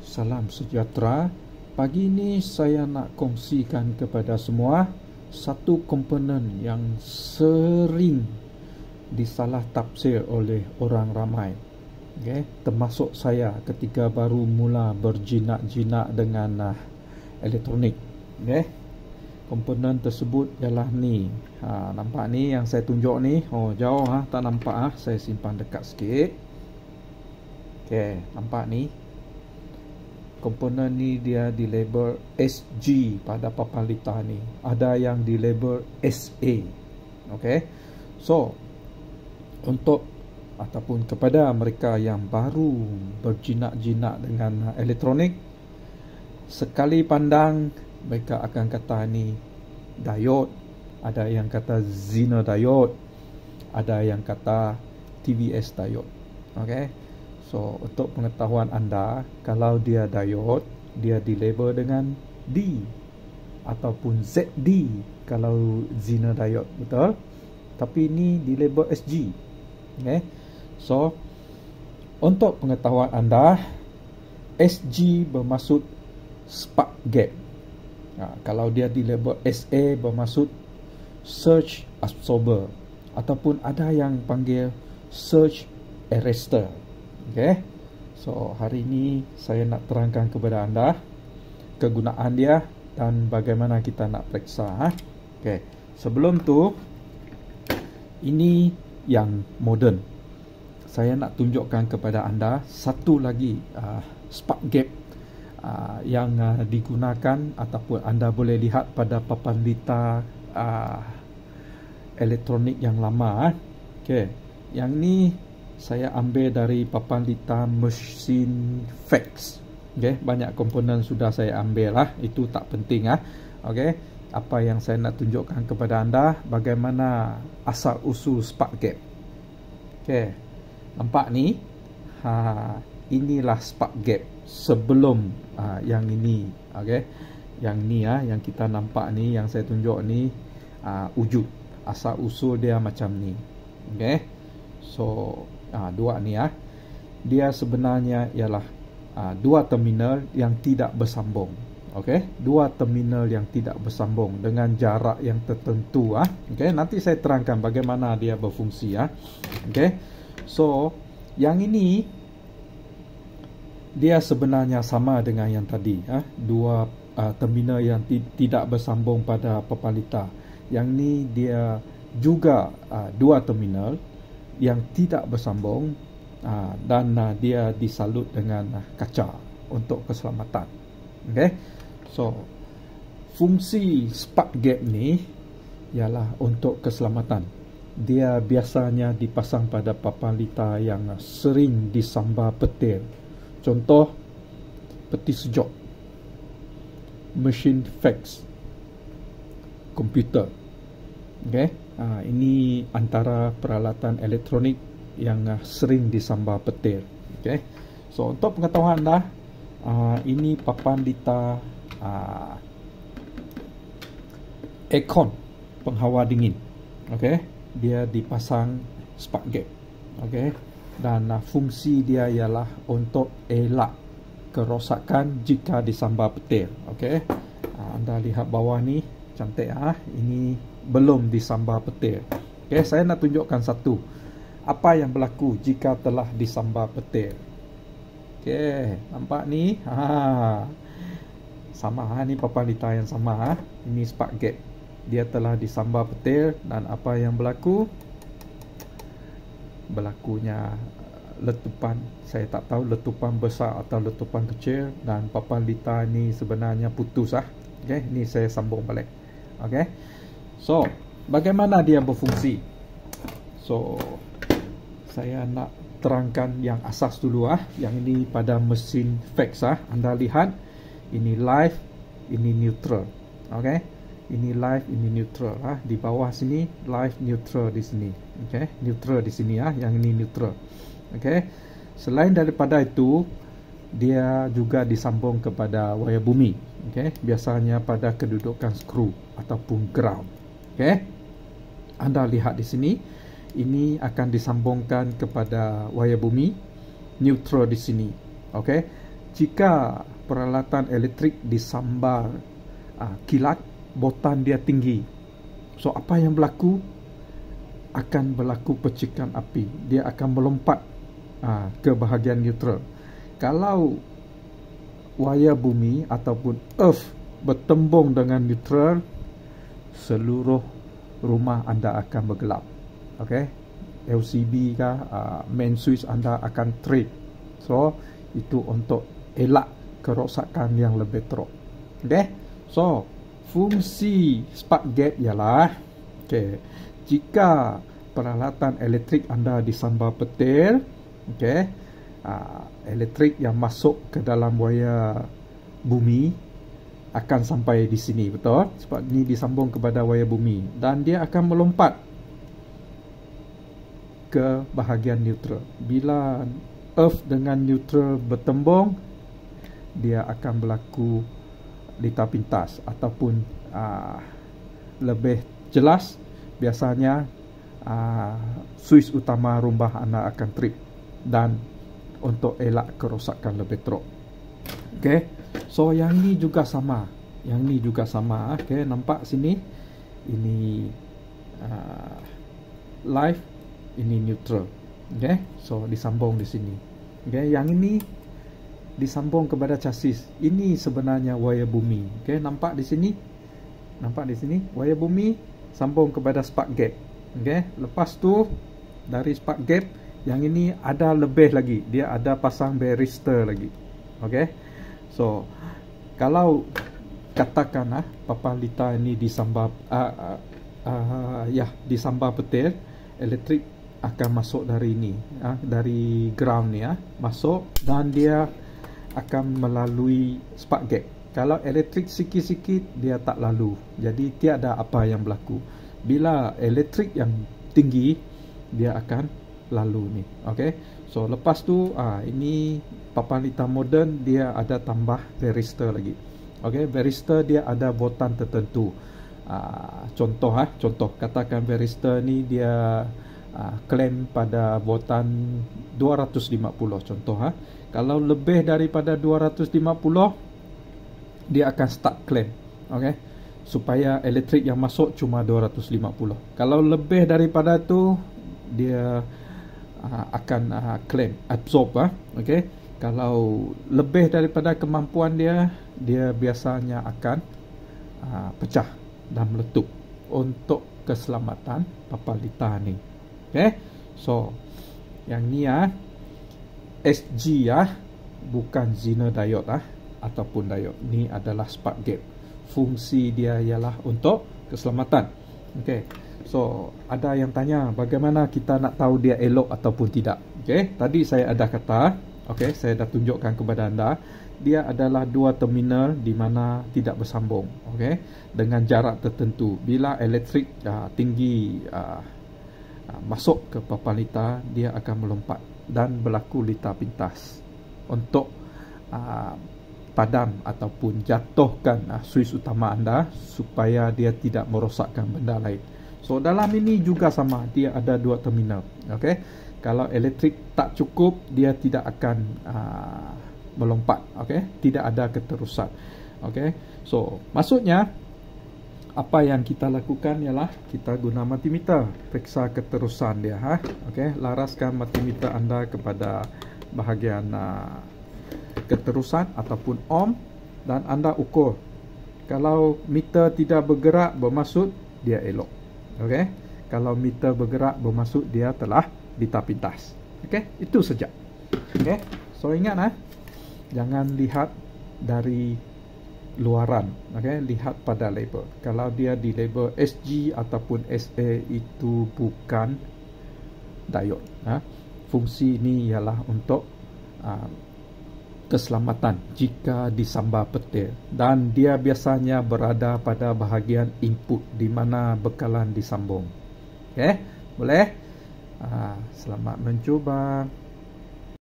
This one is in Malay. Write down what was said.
Salam sejahtera. Pagi ini saya nak kongsikan kepada semua satu komponen yang sering disalah tafsir oleh orang ramai. Okay? Termasuk saya ketika baru mula berjinak-jinak dengan elektronik. Okay? Komponen tersebut ialah ni. Nampak ni yang saya tunjuk ni. Oh, jauh tak nampak Saya simpan dekat sikit. Okay, nampak ni. Komponen ni dia di label SG pada papan litar ni. Ada yang di label SA. Okay. So, untuk ataupun kepada mereka yang baru berjinak-jinak dengan elektronik, sekali pandang mereka akan kata ni diode, ada yang kata Zener diode, ada yang kata TVS diode. Okay. So, untuk pengetahuan anda, kalau dia diode, dia dilabel dengan D ataupun ZD kalau Zener diode, betul? Tapi ini dilabel SG. Okay. So, untuk pengetahuan anda, SG bermaksud spark gap. Kalau dia dilabel SA bermaksud surge absorber ataupun ada yang panggil surge arrestor. Okay. So, hari ini saya nak terangkan kepada anda kegunaan dia dan bagaimana kita nak periksa. Okay. Sebelum tu, ini yang moden. Saya nak tunjukkan kepada anda satu lagi spark gap yang digunakan ataupun anda boleh lihat pada papan litar elektronik yang lama. Okay. Yang ni saya ambil dari papan litar mesin fax. Okay. Banyak komponen sudah saya ambil itu tak penting Okay. Apa yang saya nak tunjukkan kepada anda, bagaimana asal usul spark gap. Okay. Nampak ni, inilah spark gap sebelum yang ini. Okay. Yang ni yang kita nampak ni, yang saya tunjuk ni wujud. Asal usul dia macam ni. Okay. So, dua ni dia sebenarnya ialah dua terminal yang tidak bersambung. Okey, dua terminal yang tidak bersambung dengan jarak yang tertentu. Okey, nanti saya terangkan bagaimana dia berfungsi. Okey, so yang ini dia sebenarnya sama dengan yang tadi. Dua terminal yang tidak bersambung pada papan litar. Yang ni dia juga dua terminal yang tidak bersambung dan dia disalut dengan kaca untuk keselamatan. Okay. So, fungsi spark gap ni ialah untuk keselamatan. Dia biasanya dipasang pada papan litar yang sering disambar petir. Contoh, peti sejok, mesin fax, komputer. Okay. Ini antara peralatan elektronik yang sering disambar petir. Okay. So, untuk pengetahuan anda, ini papan litar aircon, penghawa dingin. Okay. Dia dipasang spark gap. Okay. Dan fungsi dia ialah untuk elak kerosakan jika disambar petir. Okay. Anda lihat bawah ni, cantik ini belum disambar petir. Okay, saya nak tunjukkan satu. Apa yang berlaku jika telah disambar petir? Okay, nampak ni? Sama ni papan litar yang sama. Ini spark gap. Dia telah disambar petir dan apa yang berlaku? Berlakunya letupan. Saya tak tahu letupan besar atau letupan kecil dan papan litar ni sebenarnya putus. Okay, ni saya sambung balik. Okay. So, bagaimana dia berfungsi? So, saya nak terangkan yang asas dulu. Yang ini pada mesin fax. Anda lihat, ini live, ini neutral. Okay. Ini live, ini neutral. Di bawah sini, live, neutral di sini. Okay. Neutral di sini. Yang ini neutral. Okay. Selain daripada itu, dia juga disambung kepada wayar bumi. Okay. Biasanya pada kedudukan skru ataupun ground. Okay. Anda lihat di sini, ini akan disambungkan kepada wayar bumi, neutral di sini. Okay. jika peralatan elektrik disambar kilat, botan dia tinggi. So apa yang berlaku? Akan berlaku percikan api. Dia akan melompat ke bahagian neutral. Kalau wayar bumi ataupun earth bertembung dengan neutral, seluruh rumah anda akan bergelap. Okey, LCD kah, main switch anda akan trip. So itu untuk elak kerosakan yang lebih teruk. Okey, so fungsi spark gap ialah, jika peralatan elektrik anda disambar petir, elektrik yang masuk ke dalam wayar bumi akan sampai di sini, betul? Sebab ni disambung kepada wayar bumi dan dia akan melompat ke bahagian neutral. Bila earth dengan neutral bertembung, dia akan berlaku lita pintas ataupun lebih jelas, biasanya suis utama rumah anda akan trip dan untuk elak kerosakan lebih teruk. Okey, so yang ni juga sama, okey, nampak sini, ini live, ini neutral. Okey, so disambung di sini. Okey, yang ini disambung kepada chassis. Ini sebenarnya wayar bumi. Okey, nampak di sini, wayar bumi sambung kepada spark gap. Okey, lepas tu dari spark gap, yang ini ada lebih lagi, dia ada pasang varistor lagi. Okey, so kalau katakan papan lita ini disambar disambar petir, elektrik akan masuk dari ini, dari ground ni, masuk dan dia akan melalui spark gap. Kalau elektrik sikit-sikit dia tak lalu, jadi tiada apa yang berlaku. Bila elektrik yang tinggi, dia akan lalu ni. Okey, so lepas tu ini papan lita moden, dia ada tambah varistor lagi. Okey, varistor dia ada botan tertentu. Contoh katakan varistor ni dia claim pada botan 250 contoh. Kalau lebih daripada 250, dia akan start claim. Okey, supaya elektrik yang masuk cuma 250. Kalau lebih daripada tu, dia akan claim absorb. Okey, kalau lebih daripada kemampuan dia, dia biasanya akan pecah dan meletup untuk keselamatan papan lita ni. Okey, so yang ni SG bukan Zener diode ataupun diode. Ni adalah spark gap. Fungsi dia ialah untuk keselamatan. Okey, so ada yang tanya bagaimana kita nak tahu dia elok ataupun tidak. Okey, tadi saya ada kata, okey, saya dah tunjukkan kepada anda, dia adalah dua terminal di mana tidak bersambung. Okey, dengan jarak tertentu. Bila elektrik tinggi masuk ke papan lita, dia akan melompat dan berlaku lita pintas untuk padam ataupun jatuhkan suis utama anda supaya dia tidak merosakkan benda lain. So dalam ini juga sama, dia ada dua terminal. Okey, kalau elektrik tak cukup, dia tidak akan melompat. Okey, tidak ada keterusan. Okey, so maksudnya apa yang kita lakukan ialah kita guna multimeter, periksa keterusan dia. Okey, laraskan multimeter anda kepada bahagian keterusan ataupun ohm dan anda ukur. Kalau meter tidak bergerak, bermaksud dia elok. Okey, kalau meter bergerak, bermaksud dia telah lita pintas. Okey, itu saja. Okey, so ingat jangan lihat dari luaran. Okey, lihat pada label. Kalau dia di label SG ataupun SA, itu bukan diode. Fungsi ini ialah untuk keselamatan jika disambar petir, dan dia biasanya berada pada bahagian input di mana bekalan disambung. Okey, boleh? Selamat mencuba.